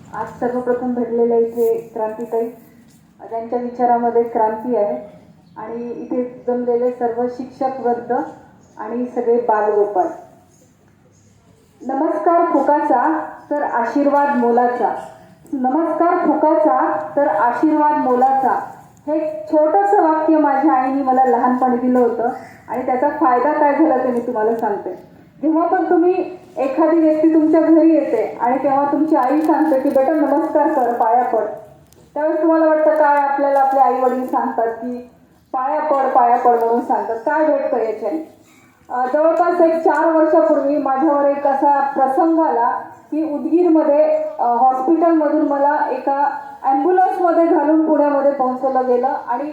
आज सर्वप्रथम भेटलेल्या इथे क्रांतीताई, ज्यांच्या विचारामध्ये क्रांती आहे, आणि इथे जमलेले सर्व शिक्षक वर्ग आणि सगळे बालगोपाल. नमस्कार फुकाचा तर आशीर्वाद मोलाचा, नमस्कार फुकाचा तर आशीर्वाद मोलाचा, हे छोटंसं वाक्य माझ्या आईने मला लहानपणी दिलं होतं. आणि त्याचा फायदा काय झाला ते मी तुम्हाला सांगते. जेव्हा पण तुम्ही एखादी व्यक्ती तुमच्या घरी येते आणि तेव्हा तुमची आई सांगते की बेटा नमस्कार कर, पाया पड, त्यावेळेस तुम्हाला वाटतं काय आपल्याला आपले आई वडील सांगतात की पाया पड म्हणून सांगतात, काय भेटतं याच्याने. जवळपास एक 4 वर्षापूर्वी माझ्यावर एक असा प्रसंग आला की उदगीरमध्ये हॉस्पिटलमधून मला एका ॲम्ब्युलन्समध्ये घालून पुण्यामध्ये पोहोचवलं गेलं आणि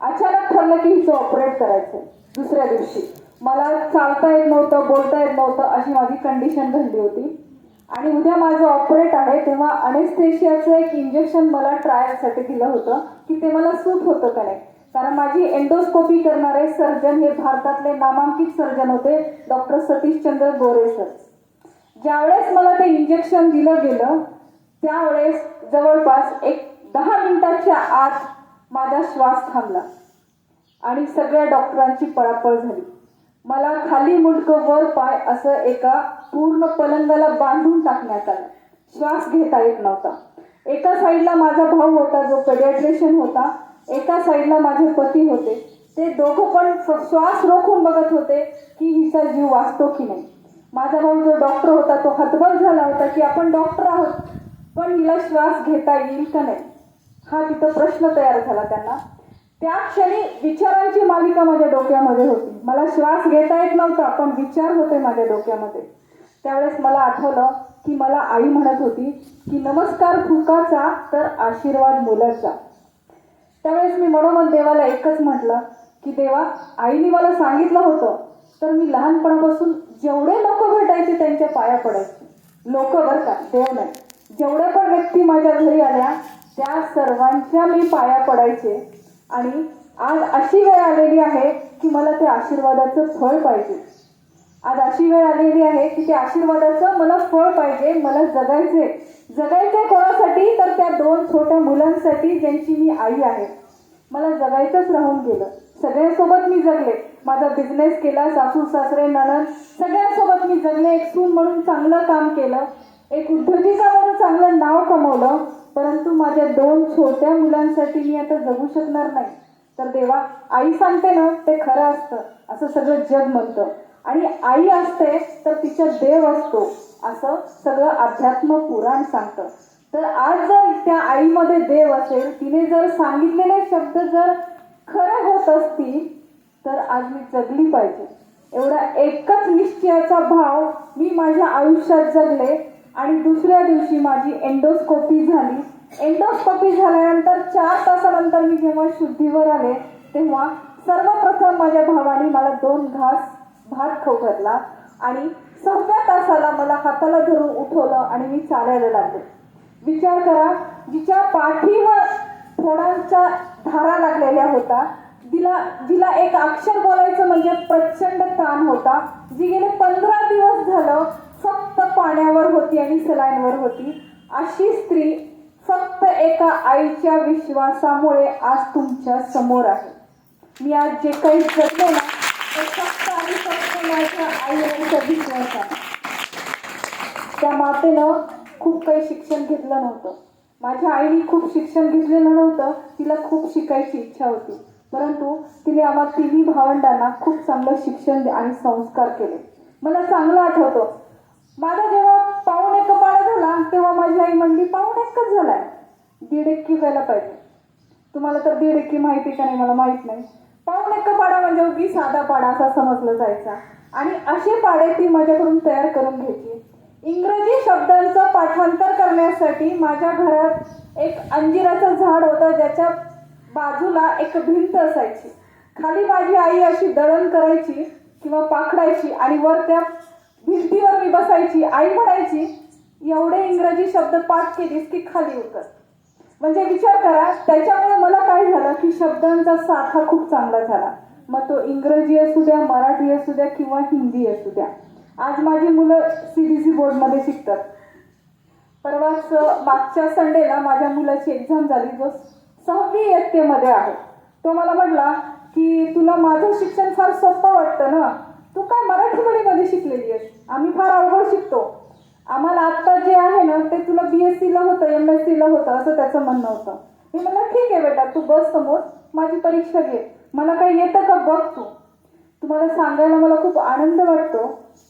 अचानक ठरलं की हिचं ऑपरेट करायचं. दुसऱ्या दिवशी मला चालता येत नव्हतं, बोलता येत नव्हतं, अशी माझी कंडिशन घडली होती. आणि उद्या माझं ऑपरेट आहे, तेव्हा अनेस्थेशियाचं एक इंजेक्शन मला ट्रायलसाठी दिलं होतं की ते मला सूट होतं का नाही. कारण माझी एंडोस्कोपी करणारे सर्जन हे भारतातले नामांकित सर्जन होते, डॉक्टर सतीशचंद्र गोरे सर. ज्यावेळेस मला ते इंजेक्शन दिलं गेलं त्यावेळेस जवळपास एक 10 मिनिटाच्या आत माझा श्वास थांबला आणि सगळ्या डॉक्टरांची पळापळ झाली. मला खाली मुंडकं वर पाय असं एका पूर्ण पलंगाला बांधून टाकण्यात आलं. श्वास घेता येत नव्हता. एका साईडला माझा भाऊ होता जो पेडियाट्रिशियन होता, एका साईडला माझे पती होते. ते दोघं पण श्वास रोखून बघत होते की हिचा जीव वाचतो की नाही. माझा भाऊ जो डॉक्टर होता तो हतबल झाला होता की आपण डॉक्टर आहोत पण हिला श्वास घेता येईल का नाही, हा तिथं प्रश्न तयार झाला त्यांना. त्या क्षणी विचारांची मालिका माझ्या डोक्यामध्ये होती. मला श्वास घेता येत नव्हता पण विचार होते माझ्या डोक्यामध्ये. त्यावेळेस मला आठवलं की मला आई म्हणत होती की नमस्कार फुकाचा तर आशीर्वाद मोलाचा. त्यावेळेस मी मनोमन देवाला एकच म्हटलं की देवा, आईने मला सांगितलं होतं तर मी लहानपणापासून जेवढे लोक भेटायचे त्यांच्या पाया पडायचे. लोक बरं का, देव नाही. जेवढ्या पण व्यक्ती माझ्या घरी आल्या त्या सर्वांच्या मी पाया पडायचे. आणि आज अशी वेळ आलेली आहे की मला त्या आशीर्वादाचं फळ पाहिजे. आज अशी वेळ आलेली आहे की त्या आशीर्वादाचं मला फळ पाहिजे. मला जगायचे कोणासाठी तर त्या 2 छोट्या मुलांसाठी ज्यांची मी आई आहे. मला जगायचंच राहून गेलं. सगळ्यांसोबत मी जगले, माझा बिझनेस केला, सासू सासरे नणंद सगळ्यांसोबत मी जगले. एक सून म्हणून चांगलं काम केलं, एक उद्योजिका म्हणून चांगलं नाव कमवलं. परंतु माझ्या 2 छोट्या मुलांसाठी मी आता जगू शकणार नाही. तर देवा, आई सांगते ना ते खरं असतं असं सगळं जग म्हणतं. आणि आई असते तर तिच्या देव असतो असं सगळं अध्यात्म पुराण सांगतं. तर आज जर त्या आईमध्ये देव असेल, तिने जर सांगितलेले शब्द जर खरे होत असतील तर आज मी जगली पाहिजे. एवढा एकच निश्चयाचा भाव मी माझ्या आयुष्यात जगले. आणि दुसऱ्या दिवशी माझी एंडोस्कोपी झाली. एंडोस्कोपी झाल्यानंतर 4 तासानंतर मी जेव्हा शुद्धीवर आले तेव्हा सर्वप्रथम माझ्या भावाने मला 2 घास भात खाऊ घातला आणि 6व्या तासाला मला हाताला धरून उठवलं आणि मी चालायला लागले. विचार करा, जिच्या पाठीवर फोडांच्या धारा लागलेल्या होता, जिला एक अक्षर बोलायचं म्हणजे प्रचंड ताण होता, जी गेले 15 दिवस झालं फक्त पाण्यावर होती आणि सलाईनवर होती, अशी स्त्री फक्त एका आईच्या विश्वासामुळे आज तुमच्या समोर आहे. मी आज जे काही जगले ना ते फक्त आणि फक्त माझ्या आईवरचा विश्वास आहे. त्या मातेनं खूप काही शिक्षण घेतलं नव्हतं. माझ्या आईने खूप शिक्षण घेतलेलं नव्हतं. तिला खूप शिकायची इच्छा होती, परंतु तिने आम्हा 3 भावंडांना खूप चांगलं शिक्षण आणि संस्कार केले. मला चांगलं आठवतं, माझा जेव्हा पाऊण एक पाडा झाला तेव्हा माझी आई म्हणली पाऊण एकच झालाय, 1.5 एक्की व्हायला पाहिजे. तुम्हाला तर 1.5 एक्की माहिती का नाही मला माहित नाही. पाऊण एक पाडा म्हणजे उगी साधा पाडा असा समजलं जायचा. आणि असे पाडे ती माझ्याकडून तयार करून घ्यायची. इंग्रजी शब्दांचं पाठांतर करण्यासाठी माझ्या घरात एक अंजिराचं झाड होतं, ज्याच्या बाजूला एक भिंत असायची. खाली माझी आई अशी दळण करायची किंवा पाखडायची आणि वर त्या भिंतीवर मी बसायची. आई म्हणायची एवढे इंग्रजी शब्द पाठ केलीस की खाली उतर. म्हणजे विचार करा, त्याच्यामुळे मला काय झालं की शब्दांचा साठा खूप चांगला झाला. मग तो इंग्रजी असू द्या, मराठी असू द्या किंवा हिंदी असू द्या. आज माझी मुलं CBSE बोर्डमध्ये शिकतात. परवाच मागच्या संडेला माझ्या मुलाची एक्झाम झाली, जो 6वी इयत्तेमध्ये आहे. तो मला म्हटला की तुला माझं शिक्षण फार सोपं वाटतं ना, तू काय मराठी मीडियममध्ये शिकलेली आहेस, आम्ही फार अवघड शिकतो. आम्हाला आत्ता जे आहे ना ते तुला BSc ला होतं, MSc ला होतं, असं त्याचं म्हणणं होतं. मी म्हणलं ठीक आहे बेटा, तू बस समोर, माझी परीक्षा घे, मला काही येतं का बघ तू. तुम्हाला सांगायला मला खूप आनंद वाटतो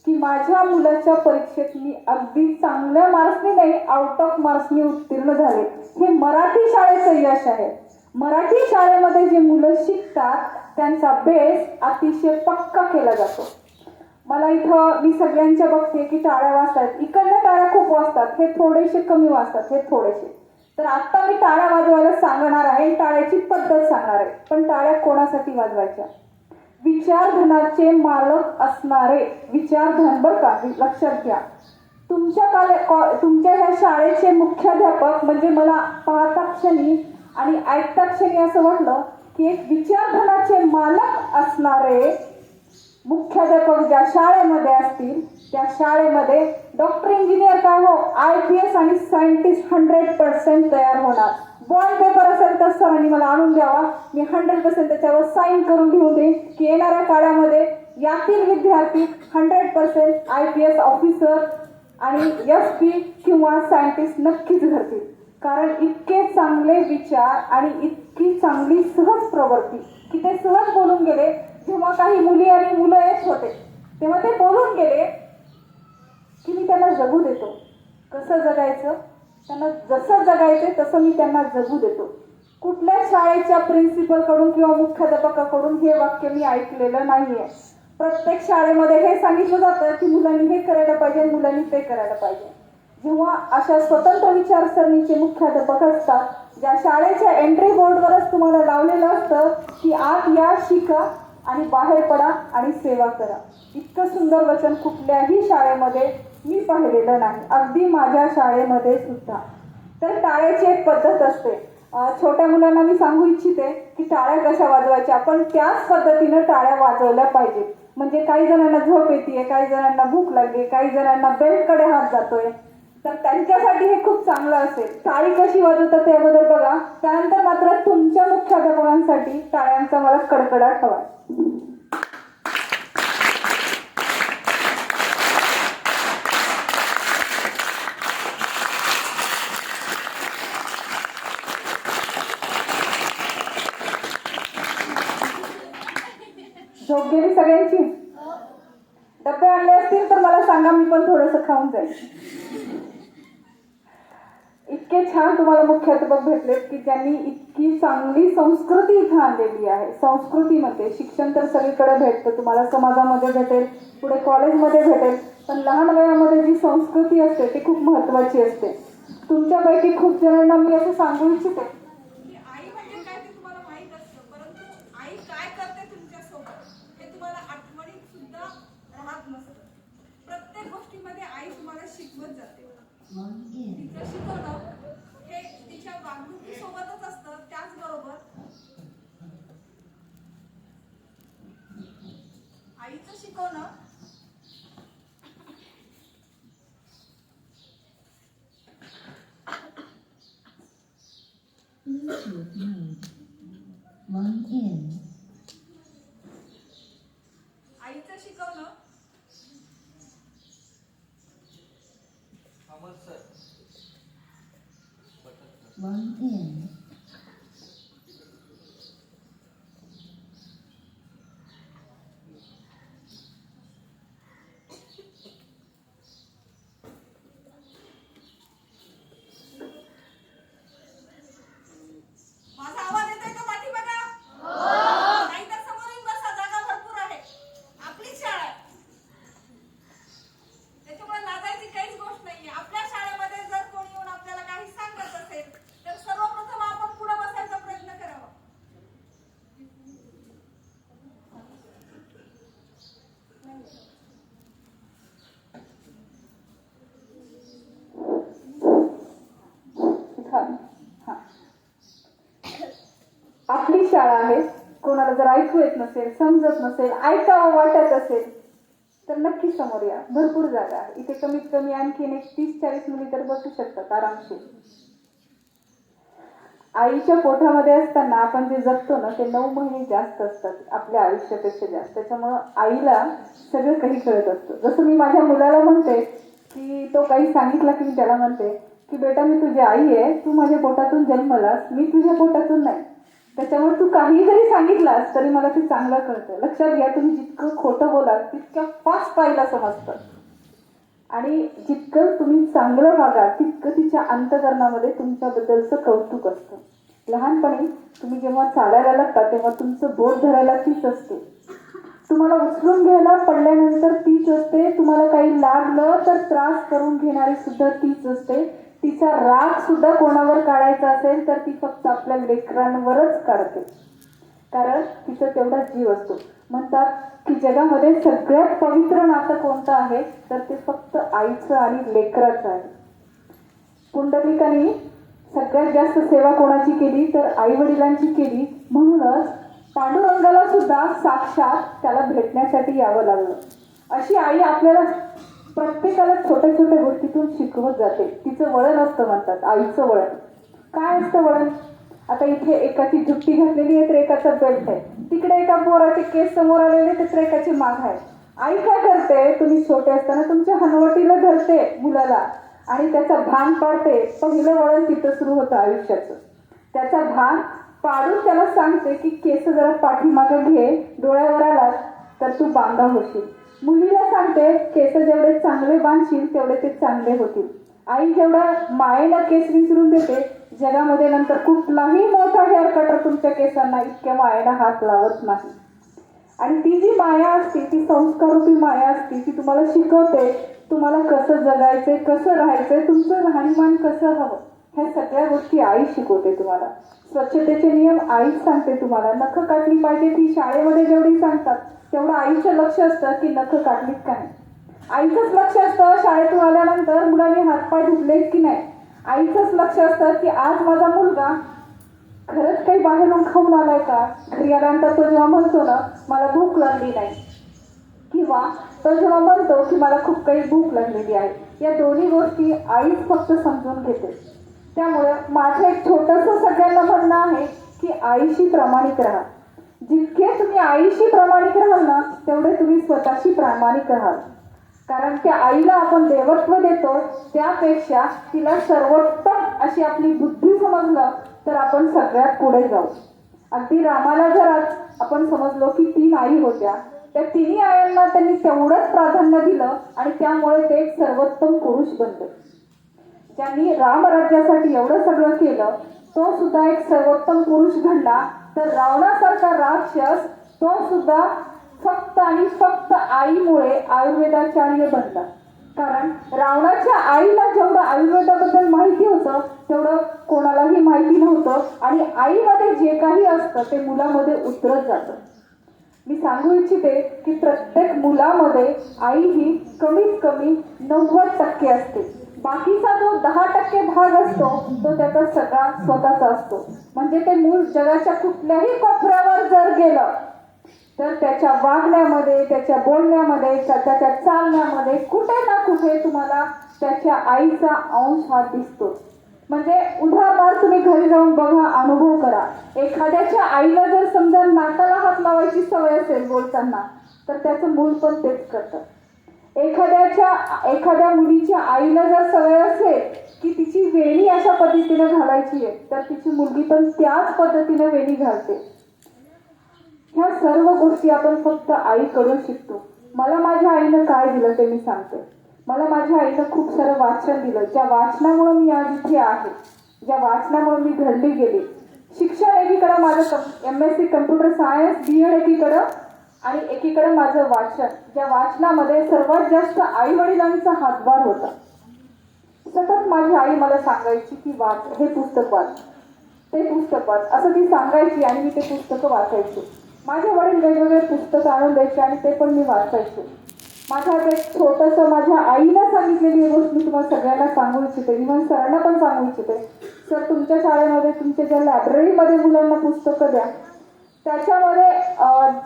की माझ्या मुलाच्या परीक्षेत मी अगदी चांगल्या मार्क्सनी नाही, आउट ऑफ मार्क्सनी उत्तीर्ण झाले. हे मराठी शाळेचं यश आहे. मराठी शाळेमध्ये जे मुलं शिकतात त्यांचा बेस अतिशय पक्का केला जातो. मला इथं मी सगळ्यांच्या बघते की टाळ्या वाजतात, इकडल्या टाळ्या खूप वाजतात, हे थोडेसे कमी वाजतात, हे थोडेसे. तर आत्ता मी टाळ्या वाजवायला सांगणार आहे, टाळ्याची पद्धत सांगणार आहे. पण टाळ्या कोणासाठी वाजवायच्या? विचारधनाचे मालक असणारे विचारधन, बरं का, लक्षात घ्या. तुमच्या ह्या शाळेचे मुख्याध्यापक म्हणजे मला पाहता क्षणी आणि ऐकता क्षणी असं वाटलं की एक विचारधनाचे मालक असणारे मुख्याध्यापक ज्या शाळेमध्ये असतील त्या शाळेमध्ये डॉक्टर, इंजिनियर काय हो, IPS आणि सायंटिस्ट 100% तयार होणार. बॉन्ड पेपर असेल तर सरांनी मला आणून द्यावा, मी 100% त्याच्यावर साईन करून घेऊन देईन की येणाऱ्या काळामध्ये यातील विद्यार्थी 100% IPS ऑफिसर आणि SP किंवा सायंटिस्ट नक्कीच घडतील. कारण इतके चांगले विचार आणि इतकी चांगली सहज प्रवृत्ती की ते सहज बोलून गेले. जेव्हा काही मुली आणि मुलं येत होते तेव्हा ते बोलून गेले की मी त्यांना जगू देतो. कसं जगायचं, त्यांना जसं जगायचं तसं मी त्यांना जगू देतो. कुठल्या शाळेच्या प्रिन्सिपलकडून किंवा मुख्याध्यापकाकडून हे वाक्य मी ऐकलेलं नाहीये. प्रत्येक शाळेमध्ये हे सांगितलं जातं की मुलांनी हे करायला पाहिजे, मुलांनी ते करायला पाहिजे. जेव्हा अशा स्वतंत्र विचारसरणीचे मुख्याध्यापक असतात, ज्या शाळेच्या एंट्री बोर्डवरच तुम्हाला लावलेलं असतं की आत या, शिका आणि बाहेर पडा आणि सेवा करा, इतकं सुंदर वचन कुठल्याही शाळेमध्ये मी पाहिलेलं नाही, अगदी माझ्या शाळेमध्ये सुद्धा. तर टाळ्याची एक पद्धत असते. छोट्या मुलांना मी सांगू इच्छिते की टाळ्या कशा वाजवायच्या, पण त्याच पद्धतीनं टाळ्या वाजवल्या पाहिजेत. म्हणजे काही जणांना झोप येते, काही जणांना भूक लागली, काही जणांना बेल्टकडे हात जातोय, तर त्यांच्यासाठी हे खूप चांगलं असेल. टाळी कशी वाजवतात त्याबद्दल बघा. त्यानंतर मात्र तुमच्या मुख्याध्यापकांसाठी टाळ्यांचा मला कडकडाट हवा. झोप गेली सगळ्यांची? डबे आणले असतील तर मला सांगा, मी पण थोडंसं खाऊन जाईल. इतके छान तुम्हाला मुख्याध्यापक भेटलेत की ज्यांनी इतकी चांगली संस्कृती इथं आणलेली आहे. संस्कृतीमध्ये शिक्षण तर सगळीकडे भेटतं, तुम्हाला समाजामध्ये भेटेल, पुढे कॉलेजमध्ये भेटेल, पण लहान वयामध्ये जी संस्कृती असते ती खूप महत्त्वाची असते. तुमच्यापैकी खूप जणांना मी असं सांगू इच्छिते की आई म्हणजे काय ते तुम्हाला माहीत असतं, परंतु आई काय करते तुमच्यासोबत हे तुम्हाला आठवणीत सुद्धा राहत नसतं. प्रत्येक गोष्टीमध्ये आई तुम्हाला शिकवत जाते. तिचं शिकवणं हे तिच्या वागणुकीसोबतच असतं. त्याचबरोबर आईचं शिकवणं आईचं शिकवणं माझा आवाज येतोय का पाठीमागा? नाहीतर समोर येऊन बसा, जागा भरपूर आहे. आपलीच शाळा आहे, त्याच्यामुळे लाजायची काहीच गोष्ट नाहीये. आपल्या शाळेमध्ये जर कोणी येऊन आपल्याला काही सांगत असेल तर सर्वप्रथम आपण पुढे बसायचा प्रयत्न करावा. आपली शाळा आहे. कोणाला जर ऐकू येत नसेल, समजत नसेल, ऐकावं वाटत असेल तर नक्की समोर या, भरपूर जागा आहे इथे. कमीत कमी आणखीन एक 30-40 मुली तर बसू शकतात आरामशीर. आईच्या पोटामध्ये असताना आपण जे जगतो ना, ते 9 महिने जास्त असतात आपल्या आयुष्यापेक्षा जास्त. त्याच्यामुळं आईला सगळं काही कळत असतं. जसं मी माझ्या मुलाला म्हणते की तो काही सांगितला की मी त्याला म्हणते की बेटा, मी तुझी आई आहे, तू माझ्या पोटातून जन्मलास, मी तुझ्या पोटातून नाही. त्याच्यामुळे तू काही जरी सांगितलास तरी मला ते चांगलं कळतं. लक्षात घ्या, तुम्ही जितकं खोटं बोलाल तितक्या फास्ट आईला समजतं, आणि जितकं तुम्ही चांगलं वागाल तितकं तिच्या अंतःकरणामध्ये तुमच्याबद्दलचं कौतुक असतं. लहानपणी तुम्ही जेव्हा चालायला लागता तेव्हा तुमचं बोट धरायला तीच असते, तुम्हाला उचलून घ्यायला पडल्यानंतर तीच असते, तुम्हाला काही लागलं तर त्रास करून घेणारी सुद्धा तीच असते. तिचा राग सुद्धा कोणावर काढायचा असेल तर ती फक्त आपल्या लेकरांवरच काढते, कारण तिचा तेवढा जीव असतो. म्हणतात की जगामध्ये सगळ्यात पवित्र नातं कोणतं आहे, तर ते फक्त आईचं आणि लेकराचं आहे. पुंडलिकाने सगळ्यात जास्त सेवा कोणाची केली, तर आई वडिलांची केली. म्हणूनच पांडुरंगाला सुद्धा साक्षात त्याला भेटण्यासाठी यावं लागलं. अशी आई आपल्याला प्रत्येकाला छोट्या छोट्या गोष्टीतून शिकवत जाते. तिचं वळण असतं, म्हणतात आईचं वळण. काय असतं वळण? आता इथे एकाची जुट्टी घातलेली आहे तर एकाचा बेल्ट आहे, तिकडे एका पोराचे केस समोर आलेले तर एकाची माग आहे. आई काय करते, तुम्ही छोटे असताना तुमच्या हनवटीला धरते मुलाला आणि त्याचा भान पाडते. पहिलं वळण तिथं सुरू होतं आयुष्याचं. त्याचा भान पाडून त्याला सांगते की केस जरा पाठीमागं घे, डोळ्यावर आलात तर तू बांधा होशील. मुलीला सांगते केस जेवढे चांगले बांधशील तेवढे ते चांगले होतील. आई जेवढा मायेला केस विंचरून देते, जगामध्ये नंतर कुठलाही मोठा हेअर कटर तुमच्या केसांना इतक्या मायेला हात लावत नाही. आणि ती जी माया असते, ती संस्कारूपी माया असते, ती तुम्हाला शिकवते तुम्हाला कसं जगायचंय, कसं राहायचंय, तुमचं राहणीमान कसं हवं, ह्या सगळ्या गोष्टी आई शिकवते तुम्हाला. स्वच्छतेचे नियम आईच सांगते तुम्हाला. नखं काटली पाहिजे ती शाळेमध्ये जेवढी सांगतात तेवढं आईचं लक्ष असतं की नखं काटलीत का नाही. आईचंच लक्ष असतं शाळेतून आल्यानंतर मुलांनी हातपाय धुतलेत की नाही. आईचंच लक्ष असतं की आज माझा मुलगा खरंच काही बाहेरून खाऊन आलाय का. घरी आल्यानंतर तो जेव्हा म्हणतो ना मला भूक लागली नाही, किंवा तो जेव्हा म्हणतो की मला खूप काही भूक लागलेली आहे, या दोन्ही गोष्टी आईच फक्त समजून घेते. त्यामुळे माझं एक छोटंसं सगळ्यांना म्हणणं आहे की आईशी प्रामाणिक राहा. जितके तुम्ही आईशी प्रामाणिक राहाल ना तेवढे तुम्ही स्वतःशी प्रामाणिक राहाल. कारण त्या आईला आपण देवत्व देतो, त्यापेक्षा तिला सर्वोत्तम अशी आपली बुद्धी समजलं तर आपण सगळ्यात पुढे जाऊ. अगदी रामाला जर आपण समजलो की 3 आई होत्या, त्या 3 आयांना त्यांनी तेवढंच प्राधान्य दिलं आणि त्यामुळे ते एक सर्वोत्तम पुरुष बनले. ज्यांनी रामराज्यासाठी एवढं सगळं केलं तो सुद्धा एक सर्वोत्तम पुरुष घडला. तर रावणासारखा राक्षस तो सुद्धा फक्त आणि फक्त आईमुळे आयुर्वेदाचार्य बनला. कारण रावणाच्या आईला जेवढं आयुर्वेदाबद्दल माहिती होतं तेवढं कोणालाही माहिती नव्हतं, आणि आईमध्ये जे काही असतं ते मुलामध्ये उतरत जातं. मी सांगू इच्छिते की प्रत्येक मुलामध्ये आई ही कमीत कमी 90% असते. बाकीचा जो 10% भाग असतो तो त्याचा सगळा स्वतःचा असतो. म्हणजे ते मूल जगाच्या कुठल्याही कोपऱ्यावर जर गेलं तर त्याच्या वागण्यामध्ये, त्याच्या बोलण्यामध्ये, त्याच्या चालण्यामध्ये कुठे ना कुठे तुम्हाला त्याच्या आईचा अंश हा दिसतो. म्हणजे उदाहरणार्थ तुम्ही घरी जाऊन बघा, अनुभव करा. एखाद्याच्या आईला जर समजा नाकाला हात लावायची सवय असेल बोलताना तर त्याचं मूल पण तेच करतं. एखाद्या मुलीच्या आईला जर सवय असेल की तिची वेणी अशा पद्धतीने घालायची आहे तर तिची मुलगी पण त्याच पद्धतीने वेणी घालते. ह्या सर्व गोष्टी आपण फक्त आईकडून शिकतो. मला माझ्या आईनं काय दिलं ते मी सांगते. मला माझ्या आईनं खूप सारं वाचन दिलं, ज्या वाचनामुळे मी आज इथे आहे, ज्या वाचनामुळे मी घडली गेली. शिक्षण एकीकडं माझं MSc कम्प्युटर सायन्स BEd एकीकडं, आणि एकीकडे माझं वाचन, ज्या वाचनामध्ये सर्वात जास्त आई वडिलांचा हातभार होता. सतत माझी आई मला सांगायची की वाच, हे पुस्तक वाच, ते पुस्तक वाच, असं ती सांगायची आणि मी ते पुस्तकं वाचायचे. माझे वडील वेगवेगळे पुस्तकं आणून द्यायचे आणि ते पण मी वाचायचे. माझ्या एक छोटंसं माझ्या आईला सांगितलेली गोष्ट मी तुम्हाला सगळ्यांना सांगू इच्छिते, इव्हन सरांना पण सांगू इच्छिते. सर, तुमच्या शाळेमध्ये तुमच्या ज्या लायब्ररीमध्ये मुलांना पुस्तकं द्या, त्याच्यामध्ये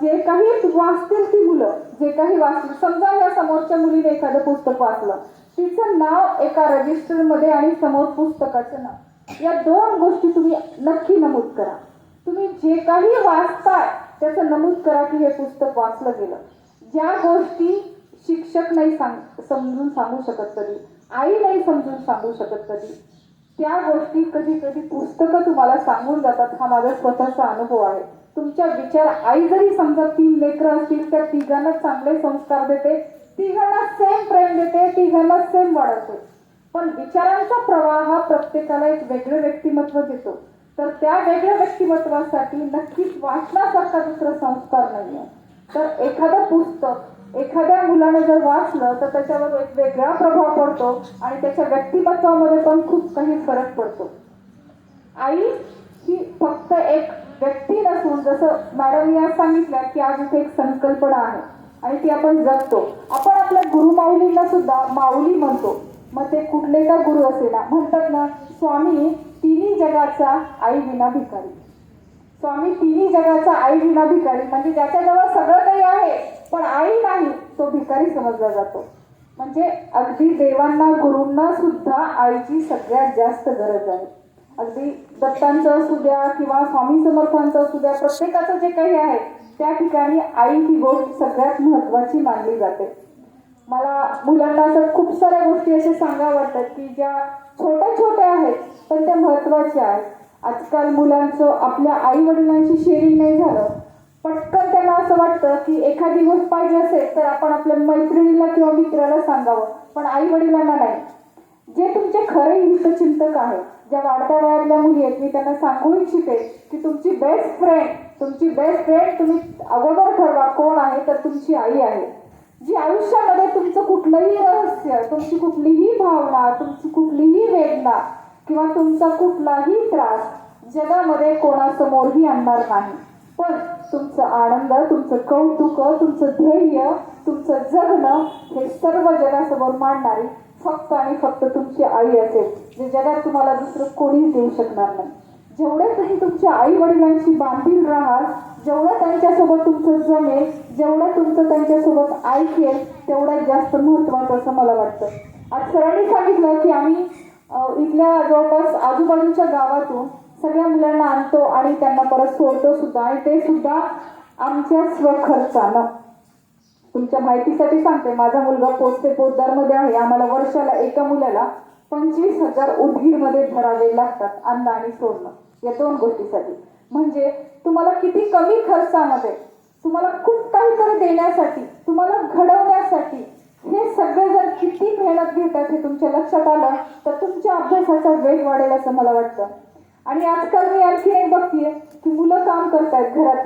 जे काही वाचतील ती मुलं, जे काही वाचतील, समजा या समोरच्या मुलीने एखादं पुस्तक वाचलं, तिचं नाव एका रजिस्टरमध्ये आणि समोर पुस्तकाचं नाव, या दोन गोष्टी तुम्ही नक्की नमूद करा. तुम्ही जे काही वाचताय त्याचं नमूद करा की हे पुस्तक वाचलं गेलं. ज्या गोष्टी शिक्षक नाही समजून सांगू शकत कधी, आई नाही समजून सांगू शकत कधी, त्या गोष्टी कधी कधी पुस्तकं तुम्हाला सांगून जातात. हा माझा स्वतःचा अनुभव आहे. तुमच्या विचार, आई जरी समजा 3 लेकरं असतील त्या तिघांना चांगले संस्कार देते, तिघांना सेम प्रेम देते, तिघांना सेम वाढवते, पण विचारांचा प्रवाह हा प्रत्येकाला एक वेगळं व्यक्तिमत्व देतो. तर त्या वेगळ्या व्यक्तिमत्वासाठी नक्कीच वाचनासारखा दुसरा संस्कार नाही आहे. तर एखादं पुस्तक एखाद्या मुलानं जर वाचलं तर त्याच्यावर एक वेगळा प्रभाव पडतो आणि त्याच्या व्यक्तिमत्वामध्ये पण खूप काही फरक पडतो. आई ही फक्त एक व्यक्ती नसून, जसं मॅडम या सांगितल्या की आज इथे एक संकल्पना आहे आणि ती आपण जगतो. आपण आपल्या गुरुमाऊलींना सुद्धा माऊली म्हणतो. मग ते कुठले का गुरु असेना, म्हणतात ना स्वामी तिन्ही जगाचा आई विना भिकारी. स्वामी तिन्ही जगाचा आई विना भिकारी म्हणजे ज्याच्याजवळ सगळं काही आहे पण आई नाही, तो भिकारी समजला जातो. म्हणजे अगदी देवांना गुरूंना सुद्धा आईची सगळ्यात जास्त गरज आहे. अगदी दत्तांचं असू द्या किंवा स्वामी समर्थांचं असू द्या, प्रत्येकाचं जे काही आहे त्या ठिकाणी आई ही गोष्ट सगळ्यात महत्वाची मानली जाते. मला मुलांना असं खूप साऱ्या गोष्टी असे सांगा वाटतात की ज्या छोट्या छोट्या आहेत पण त्या महत्वाच्या आहेत. आजकाल मुलांचं आपल्या आई वडिलांशी शेअरिंग नाही झालं, पटकन त्यांना असं वाटतं की एखादी गोष्ट पाहिजे असेल तर आपण आपल्या मैत्रिणीला किंवा मित्राला सांगावं, पण आई वडिलांना नाही. जे तुमचे खरे हितचिंतक आहेत, ज्या वाढत्या वयातल्या मुली आहेत, मी त्यांना सांगू इच्छिते की तुमची बेस्ट फ्रेंड तुम्ही अगोदर ठरवा कोण आहे, तर तुमची आई आहे. जी आयुष्यामध्ये तुमचं कुठलंही रहस्य, तुमची कुठलीही भावना, तुमची कुठलीही वेदना किंवा तुमचा कुठलाही त्रास जगामध्ये कोणासमोरही आणणार नाही, पण तुमचं आनंद, तुमचं कौतुक, तुमचं ध्येय, तुमचं जगणं हे सर्व जगासमोर मांडणारी फक्त आणि फक्त तुमची आई असेल, जे जगात तुम्हाला दुसरं कोणीच देऊ शकणार नाही. जेवढे तुम्ही तुमच्या आई वडिलांशी बांधील राहाल, जेवढं त्यांच्यासोबत तुमचं जमेल, जेवढं तुमचं त्यांच्यासोबत ऐकेल, तेवढं जास्त महत्वाचं असं मला वाटतं. आज सरांनी सांगितलं की आम्ही इथल्या जवळपास आजूबाजूच्या गावातून सगळ्या मुलांना आणतो आणि त्यांना परत सोडतो सुद्धा, आणि ते सुद्धा आमच्या स्वखर्चानं. तुमच्या माहितीसाठी सांगते, माझा मुलगा पोस्टे पोद्दारमध्ये आहे. आम्हाला वर्षाला एका मुलाला 25,000 उदगीरमध्ये भरावे लागतात अन्न आणि सोडणं या 2 गोष्टीसाठी. म्हणजे तुम्हाला किती कमी खर्चामध्ये तुम्हाला खूप काहीतरी देण्यासाठी, तुम्हाला घडवण्यासाठी हे सगळेजण किती मेहनत घेतात हे तुमच्या लक्षात आलं तर तुमच्या अभ्यासाचा वेग वाढेल असं मला वाटतं. आणि आजकाल मी आणखी एक बघतीये की मुलं काम करतायत घरात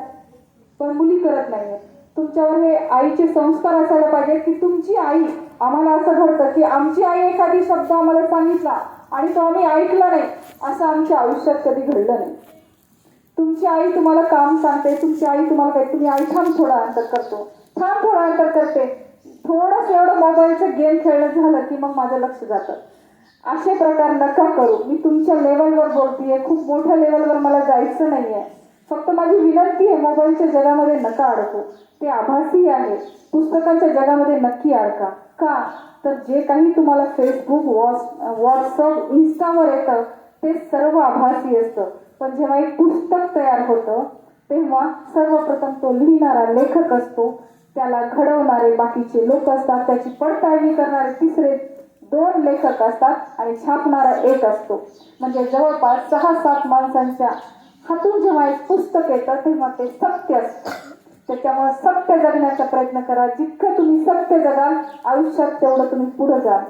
पण मुली करत नाहीये. तुमच्यावर हे आईचे संस्कार असायला पाहिजे की तुमची आई, आम्हाला असं घडतं की आमची आई एखादी शब्द आम्हाला सांगितला आणि तो आम्ही ऐकला नाही, असं आमच्या आयुष्यात कधी घडलं नाही. तुमची आई तुम्हाला काम सांगते, तुमची आई तुम्हाला काय, तुम्ही आई थांब थोडा अंतर करतो, थांब थोडा अंतर करते, थोडंसं एवढं मोबाईलचं गेम खेळणं झालं की मग माझं लक्ष जातं. असे प्रकार नका करू. मी तुमच्या लेवलवर बोलतीये, खूप मोठ्या लेवलवर मला जायचं नाहीये. फक्त माझी विनंती आहे, मोबाईलच्या जगामध्ये नका अडकू. ते आभासी आहे. पुस्तकांच्या जगामध्ये नक्की अडका. का तर जे काही तुम्हाला फेसबुक, व्हॉट्सअप, इंस्टावर येतं ते सर्व आभासी असतं. पण जेव्हा एक पुस्तक तयार होतं तेव्हा सर्वप्रथम तो लिहिणारा लेखक असतो, त्याला घडवणारे बाकीचे लोक असतात, त्याची पडताळणी करणारे तिसरे 2 लेखक असतात आणि छापणारा एक असतो. म्हणजे जवळपास 6-7 माणसांच्या हातून जेव्हा एक पुस्तक येतं तेव्हा ते सत्य असतं. त्याच्यामुळे सत्य जगण्याचा प्रयत्न करा. जितकं तुम्ही सत्य जगाल आयुष्यात तेवढं तुम्ही पुढे जाल.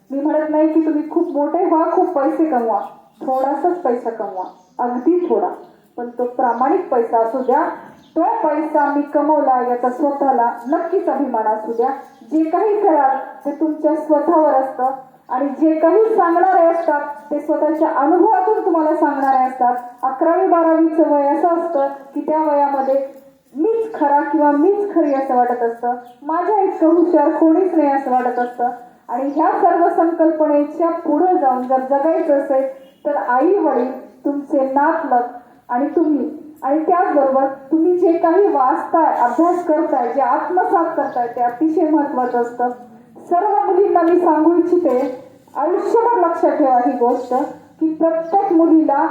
मी म्हणत नाही की तुम्ही खूप मोठे व्हा, खूप पैसे कमवा, थोडासाच पैसा कमवा, अगदी थोडा, पण तो प्रामाणिक पैसा असू द्या. तो पैसा मी कमवला याचा स्वतःला नक्कीच अभिमान असू द्या. जे काही कराल ते तुमच्या स्वतःवर असतं आणि जे काही सांगणारे असतात ते स्वतःच्या अनुभवातून तुम्हाला सांगणारे असतात. 11वी-12वीचं वय असं असतं की त्या वयामध्ये मीच खरा किंवा मीच खरी असं वाटत असतं, माझ्या इतकं हुशार कोणीच नाही असं वाटत असतं. आणि ह्या सर्व संकल्पनेच्या पुढे जाऊन जर जगायचं असेल तर आई वडील, तुमचे नातलग आणि तुम्ही आणि त्याचबरोबर तुम्ही जे काही वाचताय, अभ्यास करताय, जे आत्मसात करताय ते अतिशय महत्वाचं असतं. सर्व मुलींना मी सांगू इच्छिते, आयुष्यभर लक्षात ठेवा ही गोष्ट, की प्रत्येक मुलीला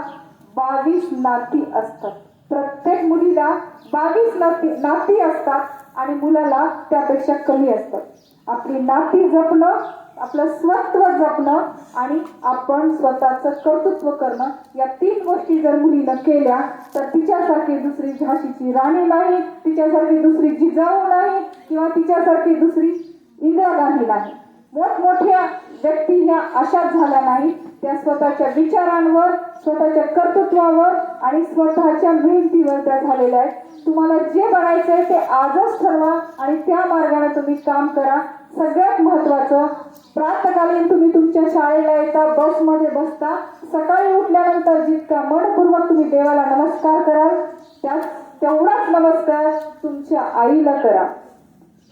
22 नाती असतात. प्रत्येक मुलीला 22 नाती असतात आणि मुलाला त्यापेक्षा कमी असतात. आपली नाती जपणं, आपलं स्वत्व जपणं आणि आपण स्वतःचं कर्तृत्व करणं, या 3 गोष्टी जर मुलीनं केल्या तर तिच्यासारखी दुसरी झाशीची राणी नाही, तिच्यासारखी दुसरी जिजाऊ नाही किंवा तिच्यासारखी दुसरी इंदिरा गांधी नाही. मोठमोठ्या व्यक्ती ह्या अशाच झाल्या नाही. त्या स्वतःच्या विचारांवर, स्वतःच्या कर्तृत्वावर आणि स्वतःच्या मेहनतीवर त्या झालेल्या आहेत. तुम्हाला जे बनायचंय ते आजच ठरवा आणि त्या मार्गाने तुम्ही काम करा. सगळ्यात महत्वाचं, प्रातःकालीन तुम्ही तुमच्या शाळेला येता, बसमध्ये बसता, सकाळी उठल्यानंतर जितका मनपूर्वक तुम्ही देवाला नमस्कार कराल तेवढाच नमस्कार तुमच्या आईला करा.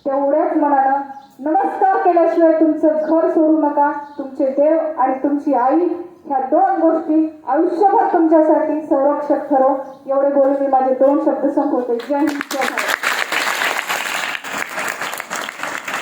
तेवढ्याच मनानं नमस्कार केल्याशिवाय तुमचं घर सोडू नका. तुमचे देव आणि तुमची आई ह्या 2 गोष्टी आयुष्यभर तुमच्यासाठी संरक्षक ठरो. एवढे बोलून मी माझे 2 शब्द संपवते. जय हिंद, जय भारत.